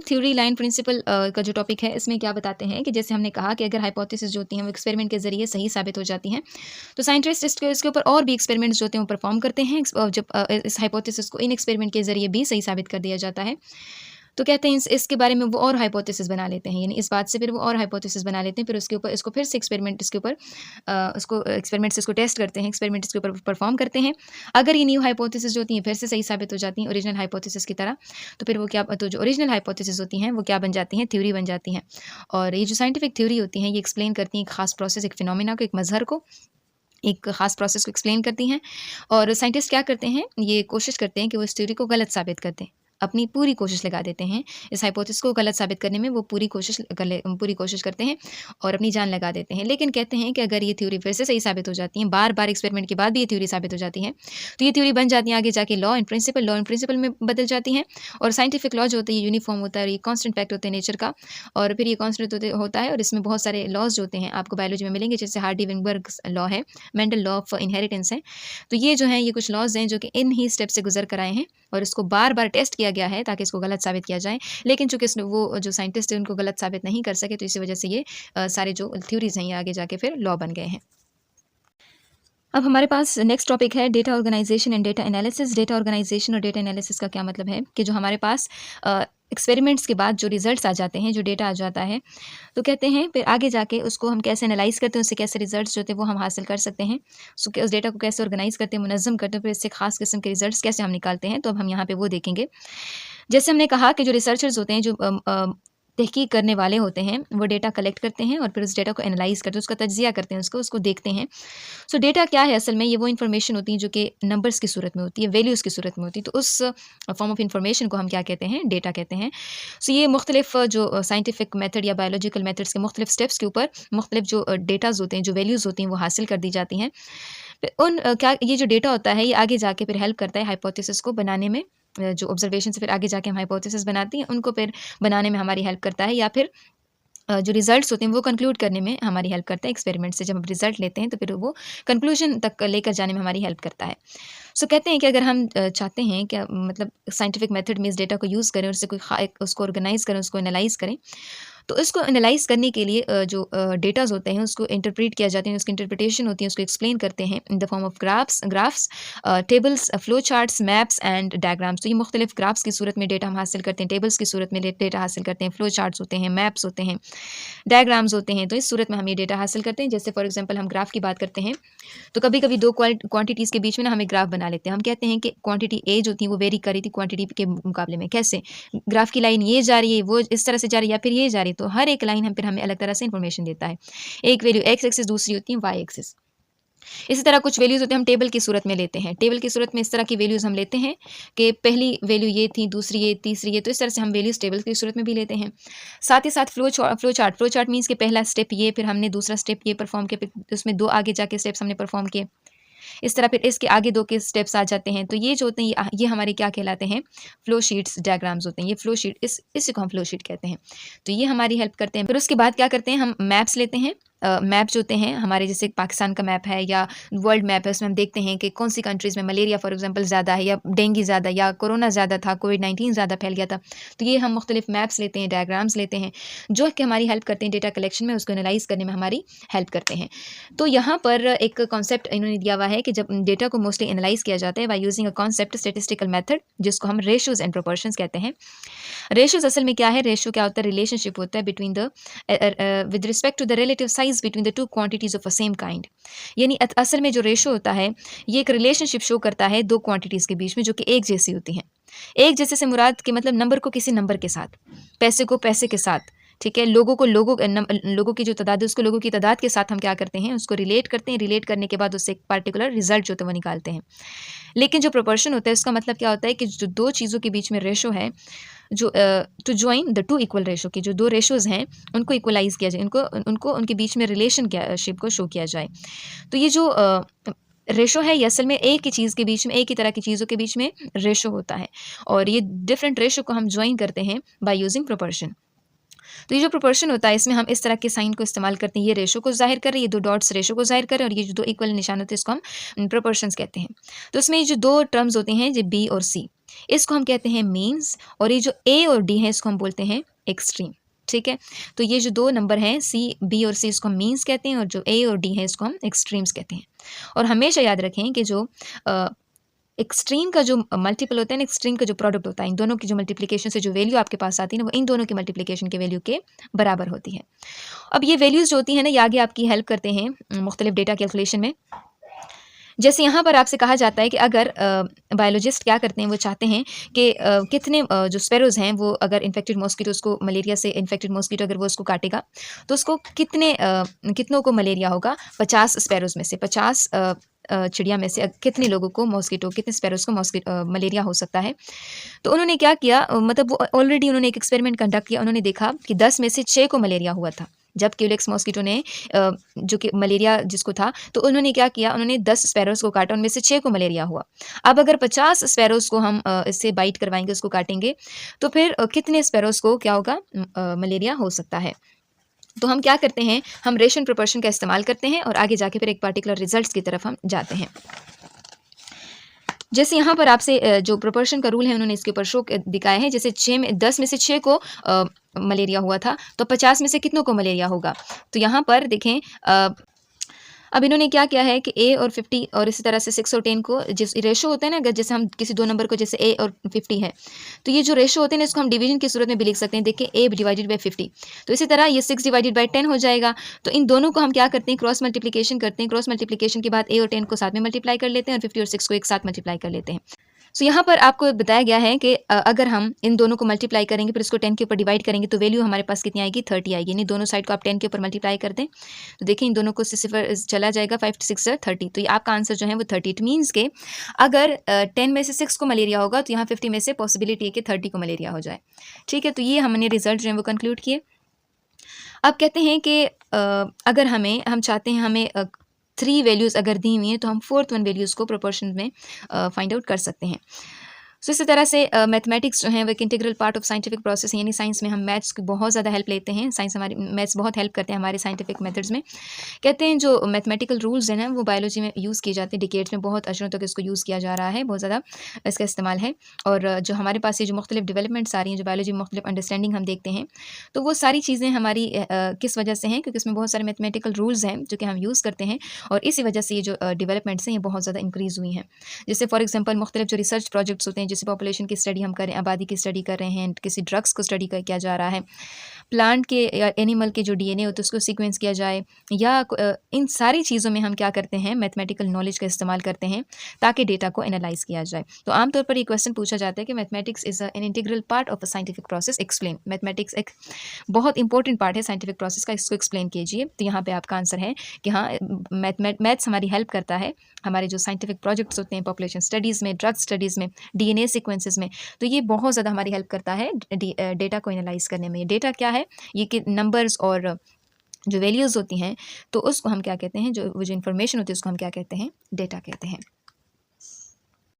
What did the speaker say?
Theory line principal का जो topic है इसमें क्या बताते हैं कि जैसे हमने कहा कि अगर हाइपोथेसिस जो होती हैं वो एक्सपेरिमेंट के ज़रिए सही साबित हो जाती हैं, तो साइंटिस्ट इसके ऊपर और भी एक्सपेरिमेंट्स जो होते हैं वो परफॉर्म करते हैं। जब इस हाइपोथेसिस को इन एक्सपेरिमेंट के ज़रिए भी सही साबित कर दिया जाता है, तो कहते हैं इसके बारे में वो और हाइपोथेसिस बना लेते हैं, यानी इस बात से फिर वो और हाइपोथेसिस बना लेते हैं, फिर उसके ऊपर इसको फिर से एक्सपेरिमेंट इसके ऊपर उसको एक्सपेरिमेंट से इसको टेस्ट करते हैं, एक्सपेरिमेंट इसके ऊपर परफॉर्म करते हैं। अगर ये न्यू हाइपोथेसिस जो होती हैं फिर से सही साबित हो जाती हैं ओरिजिनल हाइपोथेसिस की तरह, तो फिर वो क्या, तो जो ओरिजिनल हाइपोथेसिस होती हैं वो क्या बन जाती हैं, थ्योरी बन जाती हैं। और ये जो साइंटिफिक थ्योरी होती हैं ये एक्सप्लेन करती हैं एक खास प्रोसेस, एक फिनोमिना को, एक मजहर को, एक खास प्रोसेस को एक्सप्लेन करती हैं। और साइंटिस्ट क्या करते हैं, ये कोशिश करते हैं कि वो इस थ्योरी को गलत साबित कर दें, अपनी पूरी कोशिश लगा देते हैं इस हाइपोथेसिस को गलत साबित करने में, वो पूरी कोशिश करते हैं और अपनी जान लगा देते हैं। लेकिन कहते हैं कि अगर ये थ्योरी फिर से सही साबित हो जाती है, बार बार एक्सपेरिमेंट के बाद भी ये थ्योरी साबित हो जाती है, तो ये थ्योरी बन जाती है आगे जाके लॉ एंड प्रिंसिपल में बदल जाती हैं। और साइंटिफिक लॉ जो होते हैं यूनिफॉर्म होता है और ये कॉन्स्टेंट फैक्ट होते हैं नेचर का, और फिर ये कॉन्स्टेंट होता है और इसमें बहुत सारे लॉज जो होते हैं आपको बायोलॉजी में मिलेंगे, जैसे हार्डी-विनबर्ग लॉ है, मेंडल लॉ ऑफ इनहेरिटेंस है। तो ये जो है ये कुछ लॉज हैं जो कि इन ही स्टेप से गुजर कर आए हैं और इसको बार बार टेस्ट किया गया है ताकि इसको गलत साबित किया जाए। लेकिन चूंकि वो जो साइंटिस्ट है उनको गलत साबित नहीं कर सके, तो इसी वजह से ये सारे जो थ्योरीज हैं ये आगे जाके फिर लॉ बन गए हैं। अब हमारे पास नेक्स्ट टॉपिक है data organisation and data analysis. Data organisation और डेटा एनालिसिस का क्या मतलब है कि जो हमारे पास एक्सपेरिमेंट्स के बाद जो रिजल्ट्स आ जाते हैं, जो डेटा आ जाता है, तो कहते हैं फिर आगे जाके उसको हम कैसे एनालाइज करते हैं, उससे कैसे रिजल्ट्स जो होते हैं वो हम हासिल कर सकते हैं, उस डेटा को कैसे ऑर्गेनाइज करते हैं, मुनज़्ज़म करते हैं, फिर इससे खास किस्म के रिजल्ट्स कैसे हम निकालते हैं। तो अब हम यहाँ पे वो देखेंगे। जैसे हमने कहा कि जो रिसर्चर्स होते हैं, जो तहकीक करने वाले होते हैं, वो डेटा कलेक्ट करते हैं और फिर उस डेटा को एनालाइज करते हैं, उसका तज्ज़िया करते हैं, उसको देखते हैं। सो डेटा क्या है असल में, ये वो इन्फॉर्मेशन होती है जो कि नंबर्स की सूरत में होती है, वैल्यूज़ की सूरत में होती है। तो उस फॉर्म ऑफ इंफॉर्मेशन को हम क्या कहते हैं, डेटा कहते हैं। सो ये मुख्तलिफ जो साइंटिफिक मेथड या बायोलॉजिकल मेथड्स के मुख्तलिफ स्टेप्स के ऊपर मुख्तलिफ जो डेटाज़ होते हैं, जो वैल्यूज़ होती हैं, वो हासिल कर दी जाती हैं। फिर क्या ये जो डेटा होता है ये आगे जाके फिर हेल्प करता है हाइपोथेसिस को बनाने में। जो ऑब्जर्वेशन से फिर आगे जाके हम हाइपोथेसिस बनाती हैं, उनको फिर बनाने में हमारी हेल्प करता है, या फिर जो रिजल्ट्स होते हैं वो कंक्लूड करने में हमारी हेल्प करता है। एक्सपेरिमेंट से जब हम रिजल्ट लेते हैं तो फिर वो कंक्लूजन तक लेकर जाने में हमारी हेल्प करता है। सो कहते हैं कि अगर हम चाहते हैं कि मतलब साइंटिफिक मेथड में इस डेटा को यूज़ करें और उससे उसको ऑर्गेनाइज करें, उसको एनालाइज करें, तो इसको एनालाइज करने के लिए जो डेटाज होते हैं उसको इंटरप्रेट किया जाते हैं, उसकी इंटरप्रिटेशन होती है, उसको एक्सप्लेन करते हैं in the form of graphs, tables, flow charts, maps and diagrams. तो ये मुख्तलिफ ग्राफ्स की सूरत में डेटा हम हासिल करते हैं, टेबल्स की सूरत में डेटा हासिल करते हैं, फ्लो चार्ट्स होते हैं, मैप्स होते हैं, डायग्राम्स होते हैं। तो इस सूरत में हम ये डेटा हासिल करते हैं। जैसे फॉर एग्जांपल हम ग्राफ की बात करते हैं, तो कभी कभी दो क्वांटिटीज़ के बीच में ना हम एक ग्राफ बना लेते हैं। हम कहते हैं कि क्वांटिटी ए जो थी वो वेरी कर रही थी क्वांटिटी के मुकाबले में। कैसे? ग्राफ की लाइन ये जा रही है, वो इस तरह से जा रही है, या फिर ये जा रही है, तो हर एक लाइन हम फिर हमें अलग तरह से इंफॉर्मेशन देता है। एक वैल्यू एक्स एक्सिस, दूसरी होती है वाई एक्सिस। इसी तरह कुछ वैल्यूज़ होते हैं हम टेबल की सूरत में लेते हैं। टेबल की सूरत में इस तरह की वैल्यूज़ हम लेते हैं कि पहली वैल्यू ये थी, दूसरी ये, तीसरी ये, तो इस तरह से हम वैल्यूज़ टेबल की सूरत में भी लेते हैं। साथ ही साथ फ्लो चार्ट मीन्स कि पहला स्टेप ये, फिर हमने दूसरा स्टेप ये परफॉर्म किया, फिर उसमें दो आगे जाके स्टेप्स हमने परफॉर्म किए। इस तरह फिर इसके आगे दो के स्टेप्स आ जाते हैं। तो ये जो होते हैं ये हमारे क्या कहलाते हैं, फ्लो शीट्स, डायग्राम्स होते हैं। ये फ्लो शीट, इसी को हम फ्लो शीट कहते हैं। तो ये हमारी हेल्प करते हैं। फिर उसके बाद क्या करते हैं, हम मैप्स लेते हैं। मैप जो होते हैं हमारे, जैसे पाकिस्तान का मैप है या वर्ल्ड मैप है, उसमें हम देखते हैं कि कौन सी कंट्रीज़ में मलेरिया फॉर एग्जांपल ज़्यादा है, या डेंगू ज़्यादा, या कोरोना ज़्यादा था, कोविड-19 ज़्यादा फैल गया था। तो ये हम मुख्तलिफ मैप्स लेते हैं, डायग्राम्स लेते हैं, जो कि हमारी हेल्प करते हैं डेटा कलेक्शन में, उसको एनालाइज करने में हमारी हेल्प करते हैं। तो यहाँ पर एक कॉन्सेप्ट इन्होंने दिया हुआ है कि जब डेटा को मोस्टली एनालाइज किया जाता है by using a concept statistical method, जिसको हम रेशोज एंड प्रोपोर्शंस कहते हैं। रेशोज असल में क्या है, रेशो क्या होता है, रिलेशनशिप होता है between the with respect to the relative size between the two quantities of a same kind. यानी असल में जो रेशो होता है ये एक रिलेशनशिप शो करता है दो क्वांटिटीज़ के बीच में जो कि एक जैसी होती हैं। एक जैसे से मुराद के मतलब नंबर को किसी नंबर के साथ, पैसे को पैसे के साथ, ठीक है, लोगों को लोगों की जो तादाद है उसको लोगों की तादाद के साथ हम क्या करते हैं, उसको रिलेट करते हैं। रिलेट करने के बाद उससे एक पार्टिकुलर रिजल्ट जो होता है वो निकालते हैं। लेकिन जो प्रोपोर्शन होता है उसका मतलब क्या होता है कि जो दो चीज़ों के बीच में रेशो है, जो to join the two equal ratio की जो दो रेशोज़ हैं उनको इक्वलाइज किया जाए, उनको उनके बीच में रिलेशनशिप को शो किया जाए। तो ये जो रेशो है ये असल में एक ही चीज़ के बीच में, एक ही तरह की चीज़ों के बीच में रेशो होता है, और ये डिफरेंट रेशो को हम ज्वाइन करते हैं बाय यूजिंग प्रोपोर्शन। तो ये जो प्रोपोर्शन होता है इसमें हम इस तरह के साइन को इस्तेमाल करते हैं, ये रेशो को ज़ाहिर कर रहे हैं, ये दो डॉट्स रेशो को ज़ाहिर कर रहे हैं, और ये जो दो इक्वल निशान होते हैं इसको हम प्रोपोर्शंस कहते हैं। तो इसमें ये जो दो टर्म्स होते हैं, जो बी और सी, इसको हम कहते हैं मीन्स, और ये जो ए और डी है इसको हम बोलते हैं एक्सट्रीम। ठीक है, तो ये जो दो नंबर हैं सी, बी और सी, इसको हम मीन्स कहते हैं, और जो ए और डी है इसको हम एक्सट्रीम्स कहते हैं। और हमेशा याद रखें कि जो एक्सट्रीम का जो मल्टीपल होता है ना, एक्सट्रीम का जो प्रोडक्ट होता है, इन दोनों की जो मल्टीप्लिकेशन से जो वैल्यू आपके पास आती है ना, वो इन दोनों की मल्टीप्लिकेशन के वैल्यू के बराबर होती है। अब ये वैल्यूज़ जो होती हैं ना, ये आगे आपकी हेल्प करते हैं मुख्तलिफ डेटा कैलकुलेशन में। जैसे यहाँ पर आपसे कहा जाता है कि अगर बायोलॉजिस्ट क्या करते हैं, वो चाहते हैं कि कितने जो स्पैरोज़ हैं वो अगर इन्फेक्टेड मॉस्किटो, उसको मलेरिया से इन्फेक्टेड मॉस्किटो अगर वो उसको काटेगा, तो उसको कितनों को मलेरिया होगा। 50 स्पैरोज़ में से 50 चिड़िया में से कितने लोगों को मॉस्किटो, कितने स्पैरोज़ को मलेरिया हो सकता है। तो उन्होंने क्या किया, मतलब वो ऑलरेडी उन्होंने एक एक्सपेरिमेंट कंडक्ट किया। उन्होंने देखा कि 10 में से 6 को मलेरिया हुआ था, जब क्यूलेक्स मॉस्किटो ने जो कि मलेरिया जिसको था, तो उन्होंने क्या किया, उन्होंने 10 स्पैरोज़ को काटा, उनमें से 6 को मलेरिया हुआ। अब अगर 50 स्पैरोज़ को हम इससे बाइट करवाएँगे, उसको काटेंगे, तो फिर कितने स्पैरोज़ को क्या होगा, मलेरिया हो सकता है। तो हम क्या करते हैं, हम रेशियो प्रोपोर्शन का इस्तेमाल करते हैं और आगे जाके फिर एक पर्टिकुलर रिजल्ट्स की तरफ हम जाते हैं। जैसे यहाँ पर आपसे जो प्रोपोर्शन का रूल है उन्होंने इसके ऊपर शो दिखाया है। जैसे 10 में से 6 को मलेरिया हुआ था, तो 50 में से कितनों को मलेरिया होगा। तो यहाँ पर देखें, अब इन्होंने क्या किया है कि ए और 50 और इसी तरह से 6 और 10 को, जिस रेशो होता है ना, अगर जैसे हम किसी दो नंबर को, जैसे ए और 50 है, तो ये जो रेशो होते हैं ना, इसको हम डिवीजन की सूरत में भी लिख सकते हैं। देखिए ए डिवाइडेड बाई 50, तो इसी तरह ये 6 डिवाइडेड बाई 10 हो जाएगा। तो इन दोनों को हम क्या करते हैं, क्रॉस मल्टीप्लिकेशन करते हैं। क्रॉस मल्टीप्लिकेशन के बाद ए और 10 को साथ में मल्टीप्लाई कर लेते हैं और 50 और 6 को एक साथ मल्टीप्लाई कर लेते हैं। सो यहाँ पर आपको बताया गया है कि अगर हम इन दोनों को मल्टीप्लाई करेंगे, फिर इसको 10 के ऊपर डिवाइड करेंगे, तो वैल्यू हमारे पास कितनी आएगी, 30 आएगी। यानी दोनों साइड को आप 10 के ऊपर मल्टीप्लाई कर दें, तो देखिए इन दोनों को सिफर चला जाएगा, 5 6 30। तो ये आपका आंसर जो है वो 30। इट मीन्स के अगर 10 में से 6 को मलेरिया होगा, तो यहाँ 50 में से पॉसिबिलिटी है कि 30 को मलेरिया हो जाए। ठीक है, तो ये हमने रिजल्ट जो है वो कंक्लूड किए। अब कहते हैं कि अगर हम चाहते हैं, हमें 3 वैल्यूज़ अगर दी हुई हैं, तो हम 4th 1 वैल्यूज़ को प्रोपोर्शन में फाइंड आउट कर सकते हैं। सो इसी तरह से मैथमेटिक्स जो है वो एक integral part of scientific process है। यानी साइंस में हम मैथ्स की बहुत ज़्यादा हेल्प लेते हैं। मैथ्स बहुत हेल्प करते हैं हमारे साइंटिफिक मेथड्स में। कहते हैं जो मैथमेटिकल रूल्स हैं ना, वो बायोलॉजी में यूज़ किए जाते हैं। डिकेड्स में बहुत अरसों तक इसको यूज़ किया जा रहा है, बहुत ज़्यादा इसका इस्तेमाल है। और जो हमारे पास ये जो मुख्तलिफ डेवलपमेंट्स आ रही हैं, जो बायोलॉजी में मुख्तलिफ अंडरस्टैंडिंग हम देखते हैं, तो वो सारी चीज़ें हमारी किस वजह से हैं, क्योंकि इसमें बहुत सारे मैथमेटिकल रूल्स हैं जो कि हम यूज़ करते हैं, और इसी वजह से ये जो डेवलपमेंट्स हैं ये बहुत ज़्यादा इंक्रीज़ हुई हैं। जैसे फॉर एग्जांपल मुख्तलिफ जो रिसर्च प्रोजेक्ट्स होते हैं, जैसे पॉपुलेशन की स्टडी हम करें, आबादी की स्टडी कर रहे हैं, किसी ड्रग्स को स्टडी किया जा रहा है, प्लांट के या एनिमल के जो डीएनए होते हैं उसको सीक्वेंस किया जाए, या इन सारी चीज़ों में हम क्या करते हैं, मैथमेटिकल नॉलेज का इस्तेमाल करते हैं ताकि डेटा को एनालाइज किया जाए। तो आमतौर पर ये क्वेश्चन पूछा जाता है कि mathematics is an integral part of a scientific process, explain. Mathematics एक बहुत इंपॉर्टेंट पार्ट है साइंटिफिक प्रोसेस का, इसको एक्सप्लेन कीजिए। तो यहाँ पे आपका आंसर है कि हाँ, मैथ्स हमारी हेल्प करता है हमारे जो साइंटिफिक प्रोजेक्ट्स होते हैं, पॉपुलेशन स्टडीज़ में, ड्रग स्टडीज़ में, डीएनए सीक्वेंसेस में, तो ये बहुत ज़्यादा हमारी हेल्प करता है डेटा को एनालाइज करने में। डेटा क्या है, ये कि नंबर्स और जो वैल्यूज़ होती हैं, तो उसको हम क्या कहते हैं, जो इन्फॉर्मेशन होती है उसको हम क्या कहते हैं, डेटा कहते हैं।